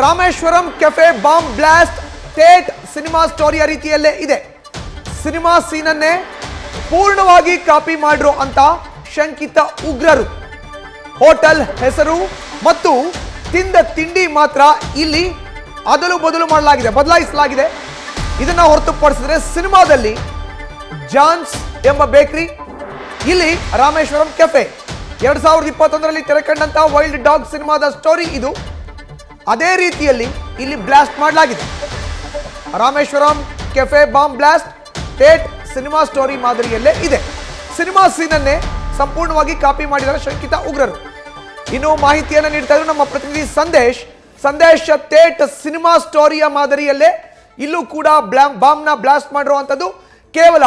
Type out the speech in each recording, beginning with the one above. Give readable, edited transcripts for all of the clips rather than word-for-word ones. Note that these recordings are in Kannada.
ರಾಮೇಶ್ವರಂ ಕೆಫೆ ಬಾಂಬ್ ಬ್ಲಾಸ್ಟ್ ಥೇಟ್ ಸಿನಿಮಾ ಸ್ಟೋರಿಯ ರೀತಿಯಲ್ಲೇ ಇದೆ. ಸಿನಿಮಾ ಸೀನನ್ನೇ ಪೂರ್ಣವಾಗಿ ಕಾಪಿ ಮಾಡಿರೋ ಅಂತ ಶಂಕಿತ ಉಗ್ರರು. ಹೋಟೆಲ್ ಹೆಸರು ಮತ್ತು ತಿಂದ ತಿಂಡಿ ಮಾತ್ರ ಇಲ್ಲಿ ಅದಲು ಬದಲು ಮಾಡಲಾಗಿದೆ, ಬದಲಾಯಿಸಲಾಗಿದೆ. ಇದನ್ನ ಹೊರತುಪಡಿಸಿದ್ರೆ ಸಿನಿಮಾದಲ್ಲಿ ಜಾನ್ಸ್ ಎಂಬ ಬೇಕರಿ, ಇಲ್ಲಿ ರಾಮೇಶ್ವರಂ ಕೆಫೆ 2021ರಲ್ಲಿ ತೆರೆಕಂಡಂತ ವೈಲ್ಡ್ ಡಾಗ್ ಸಿನಿಮಾದ ಸ್ಟೋರಿ ಇದು. ಅದೇ ರೀತಿಯಲ್ಲಿ ಇಲ್ಲಿ ಬ್ಲಾಸ್ಟ್ ಮಾಡಲಾಗಿದೆ. ರಾಮೇಶ್ವರಂ ಕೆಫೆ ಬಾಂಬ್ ಬ್ಲಾಸ್ಟ್ ಥೇಟ್ ಸಿನಿಮಾ ಸ್ಟೋರಿ ಮಾದರಿಯಲ್ಲೇ ಇದೆ. ಸಿನಿಮಾ ಸೀನನ್ನೇ ಸಂಪೂರ್ಣವಾಗಿ ಕಾಪಿ ಮಾಡಿದ್ದಾರೆ ಶಂಕಿತ ಉಗ್ರರು. ಇನ್ನು ಮಾಹಿತಿಯನ್ನು ನೀಡ್ತಾ ಇದ್ರು ನಮ್ಮ ಪ್ರತಿನಿಧಿ ಸಂದೇಶ್. ಥೇಟ್ ಸಿನಿಮಾ ಸ್ಟೋರಿಯ ಮಾದರಿಯಲ್ಲೇ ಇಲ್ಲೂ ಕೂಡ ಬಾಂಬ್ನ ಬ್ಲಾಸ್ಟ್ ಮಾಡಿರುವಂಥದ್ದು. ಕೇವಲ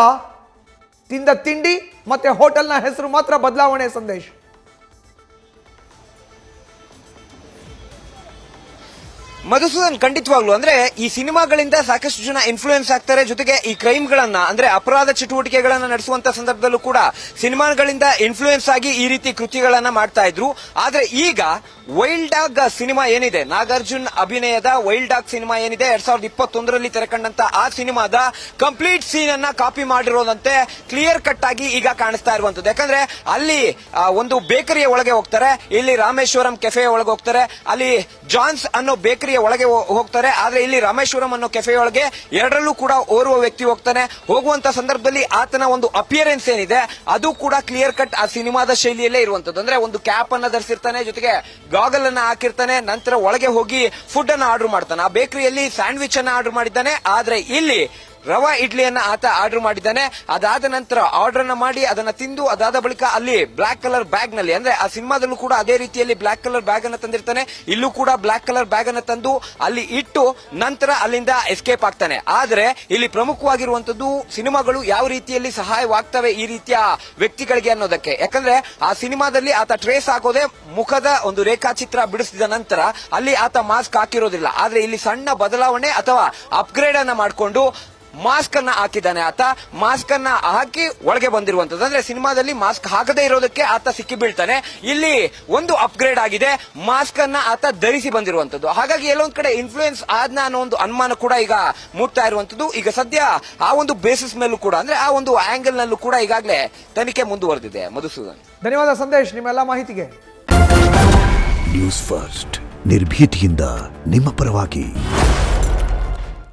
ತಿಂದ ತಿಂಡಿ ಮತ್ತೆ ಹೋಟೆಲ್ನ ಹೆಸರು ಮಾತ್ರ ಬದಲಾವಣೆ. ಸಂದೇಶ್, ಮಧುಸೂದನ್, ಖಂಡಿತವಾಗ್ಲು ಅಂದ್ರೆ ಈ ಸಿನಿಮಾಗಳಿಂದ ಸಾಕಷ್ಟು ಜನ ಇನ್ಫ್ಲೂಯೆನ್ಸ್ ಆಗ್ತಾರೆ. ಜೊತೆಗೆ ಈ ಕ್ರೈಮ್ ಗಳನ್ನ ಅಂದ್ರೆ ಅಪರಾಧ ಚಟುವಟಿಕೆಗಳನ್ನ ನಡೆಸುವಂತ ಸಂದರ್ಭದಲ್ಲೂ ಕೂಡ ಸಿನಿಮಾಗಳಿಂದ ಇನ್ಫ್ಲೂಯೆನ್ಸ್ ಆಗಿ ಈ ರೀತಿ ಕೃತ್ಯಗಳನ್ನ ಮಾಡ್ತಾ ಇದ್ರು. ಆದ್ರೆ ಈಗ ವೈಲ್ಡ್ ಡಾಗ್ ಸಿನಿಮಾ ಏನಿದೆ, ನಾಗಾರ್ಜುನ್ ಅಭಿನಯದ ವೈಲ್ಡ್ ಡಾಗ್ ಸಿನಿಮಾ ಏನಿದೆ 2021ರಲ್ಲಿ ತೆರೆಕಂಡಂತ ಆ ಸಿನಿಮಾದ ಕಂಪ್ಲೀಟ್ ಸೀನ್ ಅನ್ನ ಕಾಪಿ ಮಾಡಿರೋದಂತೆ ಕ್ಲಿಯರ್ ಕಟ್ ಆಗಿ ಈಗ ಕಾಣಿಸ್ತಾ ಇರುವಂತದ್ದು. ಯಾಕಂದ್ರೆ ಅಲ್ಲಿ ಒಂದು ಬೇಕರಿಯ ಒಳಗೆ ಹೋಗ್ತಾರೆ, ಇಲ್ಲಿ ರಾಮೇಶ್ವರಂ ಕೆಫೆಯ ಒಳಗೆ ಹೋಗ್ತಾರೆ, ಅಲ್ಲಿ ಜಾನ್ಸ್ ಅನ್ನೋ ಬೇಕರಿಯ ಒಳಗೆ ಹೋಗ್ತಾರೆ. ಆದ್ರೆ ಇಲ್ಲಿ ರಾಮೇಶ್ವರಂ ಅನ್ನೋ ಕೆಫೆ ಒಳಗೆ ಎರಡರಲ್ಲೂ ಕೂಡ ಓರ್ವ ವ್ಯಕ್ತಿ ಹೋಗ್ತಾನೆ. ಹೋಗುವಂತ ಸಂದರ್ಭದಲ್ಲಿ ಆತನ ಒಂದು ಅಪಿಯರೆನ್ಸ್ ಏನಿದೆ ಅದು ಕೂಡ ಕ್ಲಿಯರ್ ಕಟ್ ಆ ಸಿನಿಮಾದ ಶೈಲಿಯಲ್ಲೇ ಇರುವಂತದ್ದು. ಅಂದ್ರೆ ಒಂದು ಕ್ಯಾಪ್ ಅನ್ನ ಧರಿಸಿರ್ತಾನೆ, ಜೊತೆಗೆ ಗಾಗಲ್ ಅನ್ನ ಹಾಕಿರ್ತಾನೆ. ನಂತರ ಒಳಗೆ ಹೋಗಿ ಫುಡ್ ಅನ್ನ ಆರ್ಡರ್ ಮಾಡ್ತಾನೆ. ಆ ಬೇಕರಿಯಲ್ಲಿ ಸ್ಯಾಂಡ್ವಿಚ್ ಅನ್ನ ಆರ್ಡರ್ ಮಾಡಿದ್ದಾನೆ. ಆದ್ರೆ ಇಲ್ಲಿ ರವಾ ಇಡ್ಲಿಯನ್ನ ಆತ ಆರ್ಡರ್ ಮಾಡಿದ್ದಾನೆ. ಅದಾದ ನಂತರ ಆರ್ಡರ್ ಅನ್ನ ಮಾಡಿ ಅದನ್ನ ತಿಂದು ಅದಾದ ಬಳಿಕ ಅಲ್ಲಿ ಬ್ಲಾಕ್ ಕಲರ್ ಬ್ಯಾಗ್ ನಲ್ಲಿ, ಅಂದ್ರೆ ಆ ಸಿನಿಮಾದಲ್ಲೂ ಕೂಡ ಅದೇ ರೀತಿಯಲ್ಲಿ ಬ್ಲಾಕ್ ಕಲರ್ ಬ್ಯಾಗ್ ಅನ್ನ ತಂದಿರ್ತಾನೆ. ಇಲ್ಲೂ ಕೂಡ ಬ್ಲಾಕ್ ಕಲರ್ ಬ್ಯಾಗ್ ಅನ್ನ ತಂದು ಅಲ್ಲಿ ಇಟ್ಟು ನಂತರ ಅಲ್ಲಿಂದ ಎಸ್ಕೇಪ್ ಆಗ್ತಾನೆ. ಆದ್ರೆ ಇಲ್ಲಿ ಪ್ರಮುಖವಾಗಿರುವಂತದ್ದು ಸಿನಿಮಾಗಳು ಯಾವ ರೀತಿಯಲ್ಲಿ ಸಹಾಯವಾಗ್ತವೆ ಈ ರೀತಿಯ ವ್ಯಕ್ತಿಗಳಿಗೆ ಅನ್ನೋದಕ್ಕೆ. ಯಾಕಂದ್ರೆ ಆ ಸಿನಿಮಾದಲ್ಲಿ ಆತ ಟ್ರೇಸ್ ಆಗೋದೇ ಮುಖದ ಒಂದು ರೇಖಾಚಿತ್ರ ಬಿಡಿಸಿದ ನಂತರ ಅಲ್ಲಿ ಆತ ಮಾಸ್ಕ್ ಹಾಕಿರೋದಿಲ್ಲ. ಆದ್ರೆ ಇಲ್ಲಿ ಸಣ್ಣ ಬದಲಾವಣೆ ಅಥವಾ ಅಪ್ಗ್ರೇಡ್ ಅನ್ನ ಮಾಡಿಕೊಂಡು ಮಾಸ್ಕ್ ಅನ್ನ ಹಾಕಿದ್ದಾನೆ. ಆತ ಮಾಸ್ಕ್ ಅನ್ನ ಹಾಕಿ ಒಳಗೆ ಬಂದಿರುವಂತದ್ದು. ಅಂದ್ರೆ ಸಿನಿಮಾದಲ್ಲಿ ಮಾಸ್ಕ್ ಹಾಕದೇ ಇರೋದಕ್ಕೆ ಆತ ಸಿಕ್ಕಿ ಬೀಳ್ತಾನೆ. ಇಲ್ಲಿ ಒಂದು ಅಪ್ಗ್ರೇಡ್ ಆಗಿದೆ, ಮಾಸ್ಕ್ ಅನ್ನ ಆತ ಧರಿಸಿ ಬಂದಿರುವಂತದ್ದು. ಹಾಗಾಗಿ ಎಲ್ಲೊಂದ್ ಕಡೆ ಇನ್ಫ್ಲೂಯೆನ್ಸ್ ಆದ್ನ ಅನ್ನೋ ಒಂದು ಅನುಮಾನ ಕೂಡ ಈಗ ಮೂಡ್ತಾ ಇರುವಂತದ್ದು. ಈಗ ಸದ್ಯ ಆ ಒಂದು ಬೇಸಿಸ್ ಮೇಲೂ ಕೂಡ, ಅಂದ್ರೆ ಆ ಒಂದು ಆಂಗಲ್ ನಲ್ಲೂ ಕೂಡ ಈಗಾಗಲೇ ತನಿಖೆ ಮುಂದುವರೆದಿದೆ. ಮಧುಸೂದನ್, ಧನ್ಯವಾದ ಸಂದೇಶ್ ನಿಮ್ಮೆಲ್ಲ ಮಾಹಿತಿಗೆ. ನ್ಯೂಸ್ ಫಸ್ಟ್, ನಿರ್ಭೀತಿಯಿಂದ ನಿಮ್ಮ ಪರವಾಗಿ.